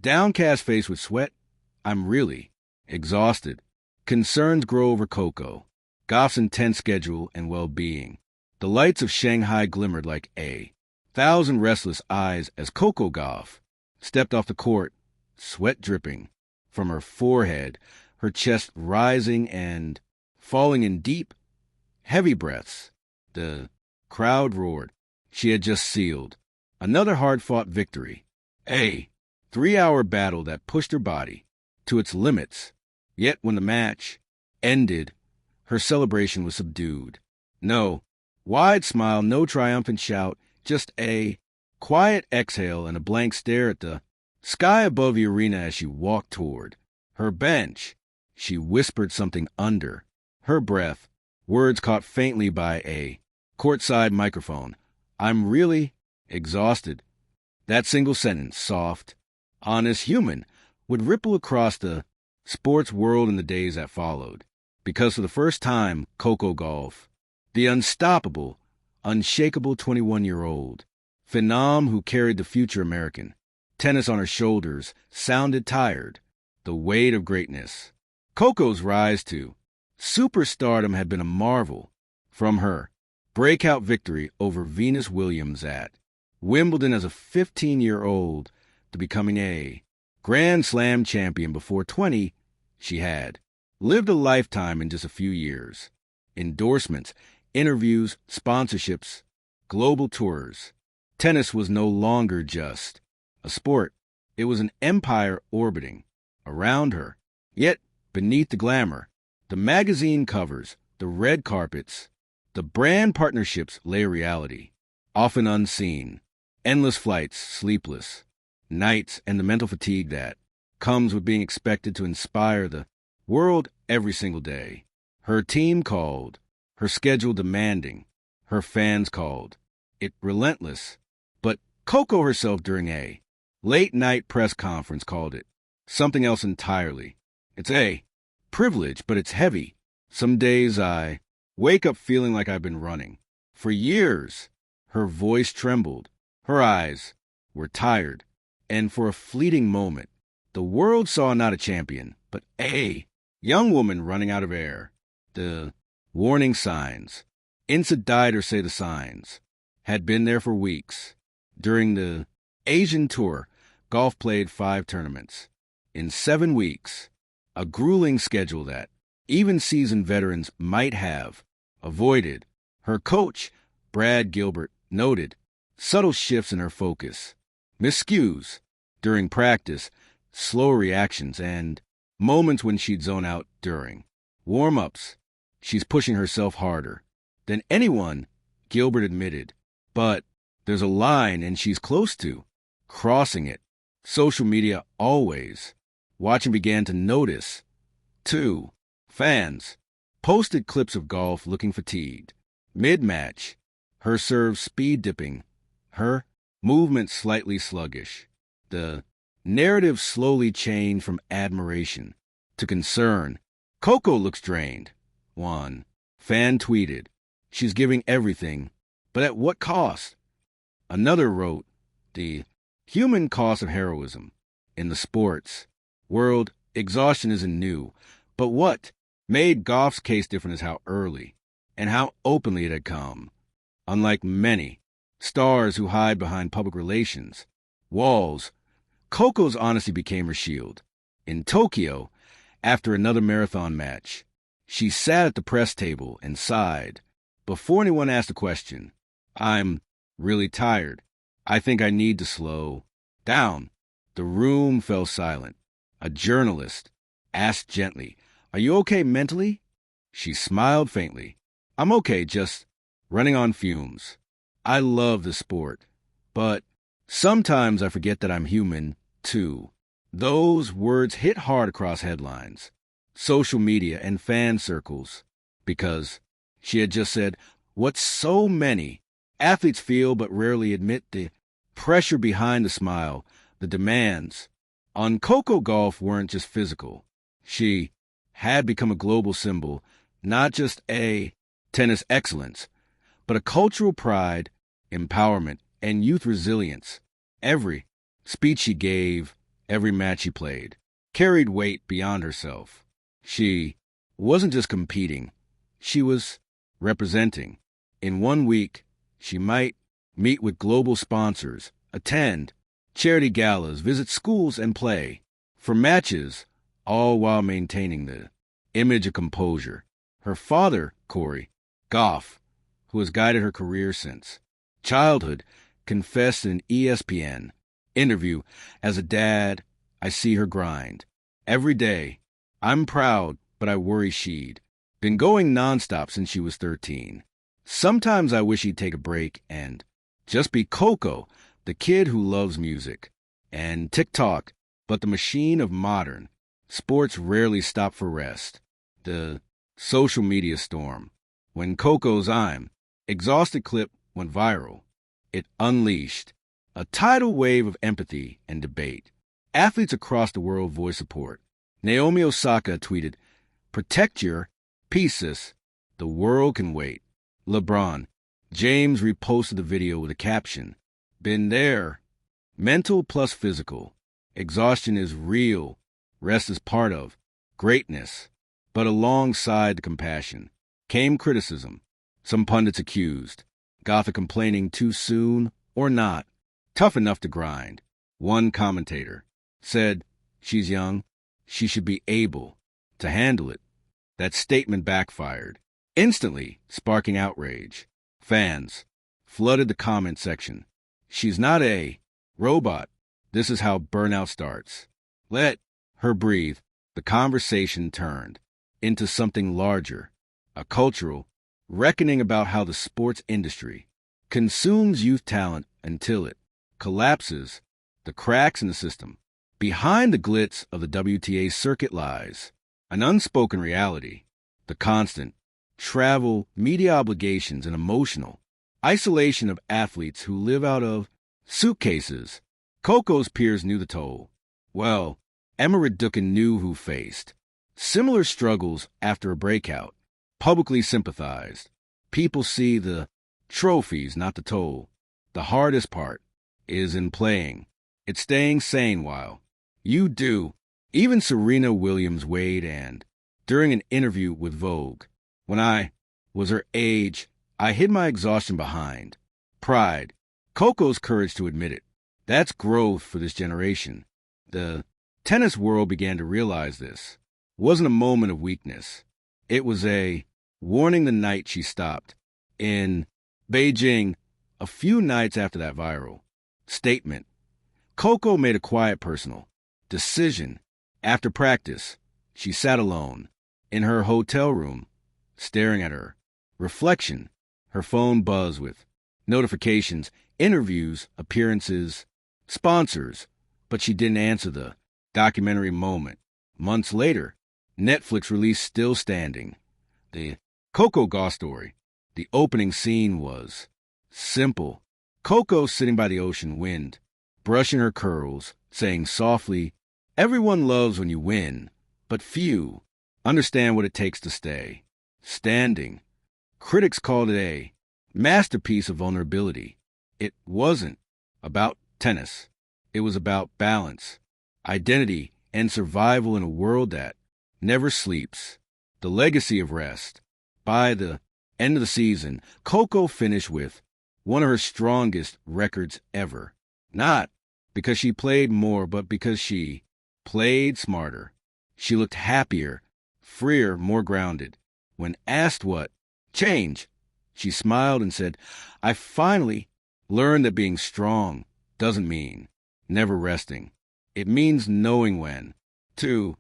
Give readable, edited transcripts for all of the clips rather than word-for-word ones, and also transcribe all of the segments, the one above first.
downcast face with sweat. I'm really exhausted. Concerns grow over Coco, Gauff's intense schedule and well-being. The lights of Shanghai glimmered like a thousand restless eyes as Coco Gauff stepped off the court, sweat dripping from her forehead, her chest rising and falling in deep, heavy breaths. The crowd roared. She had just sealed another hard-fought victory, a 3-hour battle that pushed her body to its limits. Yet when the match ended, her celebration was subdued. No wide smile, no triumphant shout, just a quiet exhale and a blank stare at the sky above the arena as she walked toward her bench. She whispered something under her breath, words caught faintly by a courtside microphone. I'm really exhausted. That single sentence, soft, honest, human, would ripple across the sports world in the days that followed. Because for the first time, Coco Gauff, the unstoppable, unshakable 21-year-old phenom who carried the future American tennis on her shoulders, sounded tired. The weight of greatness. Coco's rise to superstardom had been a marvel. From her breakout victory over Venus Williams at Wimbledon as a 15-year-old to becoming a Grand Slam champion before 20, she had lived a lifetime in just a few years. Endorsements, interviews, sponsorships, global tours. Tennis was no longer just a sport. It was an empire orbiting around her. Yet, beneath the glamour, the magazine covers, the red carpets, the brand partnerships lay a reality, often unseen. Endless flights, sleepless nights, and the mental fatigue that comes with being expected to inspire the world every single day. Her team called, her schedule demanding, her fans called it relentless. But Coco herself during a late-night press conference called it something else entirely. It's a privilege, but it's heavy. Some days I wake up feeling like I've been running for years. Her voice trembled. Her eyes were tired. And for a fleeting moment, the world saw not a champion, but a young woman running out of air. The warning signs, Insa died or say the signs, had been there for weeks. During the Asian tour, Gauff played 5 tournaments in 7 weeks, a grueling schedule that even seasoned veterans might have avoided. Her coach, Brad Gilbert, noted subtle shifts in her focus, miscues during practice, slow reactions, and moments when she'd zone out during warm-ups. She's pushing herself harder than anyone, Gilbert admitted. But there's a line, and she's close to crossing it. Social media always watching began to notice, too. Fans posted clips of Gauff looking fatigued. Mid-match, her serve speed-dipping, her movement slightly sluggish. The narrative slowly changed from admiration to concern. Coco looks drained. One fan tweeted, she's giving everything, but at what cost? Another wrote, the human cost of heroism. In the sports world, exhaustion isn't new, but what made Gauff's case different is how early and how openly it had come. Unlike many stars who hide behind public relations walls, Coco's honesty became her shield. In Tokyo, after another marathon match, she sat at the press table and sighed. Before anyone asked a question, I'm really tired. I think I need to slow down. The room fell silent. A journalist asked gently, are you okay mentally? She smiled faintly. I'm okay, just running on fumes. I love the sport, but sometimes I forget that I'm human, too. Those words hit hard across headlines, social media, and fan circles, because she had just said what so many athletes feel but rarely admit: the pressure behind the smile, the demands on Coco Gauff weren't just physical. She had become a global symbol, not just a tennis excellence, but a cultural pride, empowerment, and youth resilience. Every speech she gave, Every match she played carried weight beyond herself. She wasn't just competing, she was representing. In 1 week, she might meet with global sponsors, attend charity galas, visit schools, and play for matches, all while maintaining the image of composure. Her father, Coco Gauff, who has guided her career since childhood, confessed in an ESPN interview, "As a dad, I see her grind. Every day, I'm proud, but I worry she'd been going nonstop since she was 13. Sometimes I wish he'd take a break and just be Coco, the kid who loves music and TikTok, but the machine of modern sports rarely stop for rest." The social media storm. When Coco's "I'm exhausted" clip went viral, it unleashed a tidal wave of empathy and debate. Athletes across the world voiced support. Naomi Osaka tweeted, "Protect your pieces. The world can wait." LeBron James reposted the video with a caption, "Been there. Mental plus physical. Exhaustion is real. Rest is part of greatness." But alongside the compassion came criticism. Some pundits accused Gauff of complaining too soon or not tough enough to grind. One commentator said, "She's young. She should be able to handle it." That statement backfired, instantly sparking outrage. Fans flooded the comment section. "She's not a robot. This is how burnout starts. Let her breathe." The conversation turned into something larger, a cultural reckoning about how the sports industry consumes youth talent until it collapses. The cracks in the system. Behind the glitz of the WTA circuit lies an unspoken reality: the constant travel, media obligations, and emotional isolation of athletes who live out of suitcases. Coco's peers knew the toll. Well, Emma Raducanu knew who faced similar struggles after a breakout. Publicly sympathized. People see the trophies, not the toll. The hardest part is in playing. It's staying sane while you do. Even Serena Williams weighed and, during an interview with Vogue, "When I was her age, I hid my exhaustion behind pride." Coco's courage to admit it. That's growth for this generation. The tennis world began to realize this. It wasn't a moment of weakness. It was a warning the night she stopped. In Beijing, a few nights after that viral statement, Coco made a quiet personal decision. After practice, she sat alone in her hotel room, staring at her reflection. Her phone buzzed with notifications, interviews, appearances, sponsors, but she didn't answer the documentary moment. Months later, Netflix released Still Standing, the Coco Gauff story. The opening scene was simple. Coco sitting by the ocean wind, brushing her curls, saying softly, "Everyone loves when you win, but few understand what it takes to stay standing." Critics called it a masterpiece of vulnerability. It wasn't about tennis. It was about balance, identity, and survival in a world that never sleeps. The legacy of rest. By the end of the season, Coco finished with one of her strongest records ever. Not because she played more, but because she played smarter. She looked happier, freer, more grounded. When asked what changed, she smiled and said, "I finally learned that being strong doesn't mean never resting. It means knowing when to."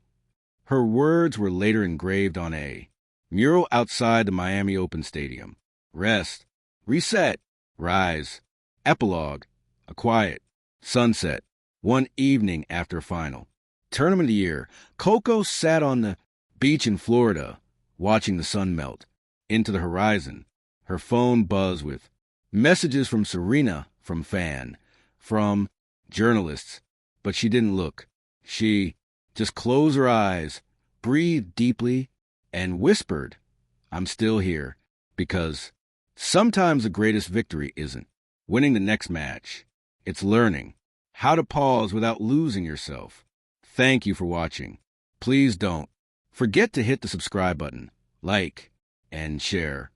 Her words were later engraved on a mural outside the Miami Open Stadium. Rest, reset, rise, epilogue, a quiet sunset. One evening after a final tournament of the year, Coco sat on the beach in Florida, watching the sun melt into the horizon. Her phone buzzed with messages from Serena, from fan, from journalists, but she didn't look. She just closed her eyes, breathed deeply, and whispered, "I'm still here," because sometimes the greatest victory isn't winning the next match. It's learning how to pause without losing yourself. Thank you for watching. Please don't forget to hit the subscribe button, like, and share.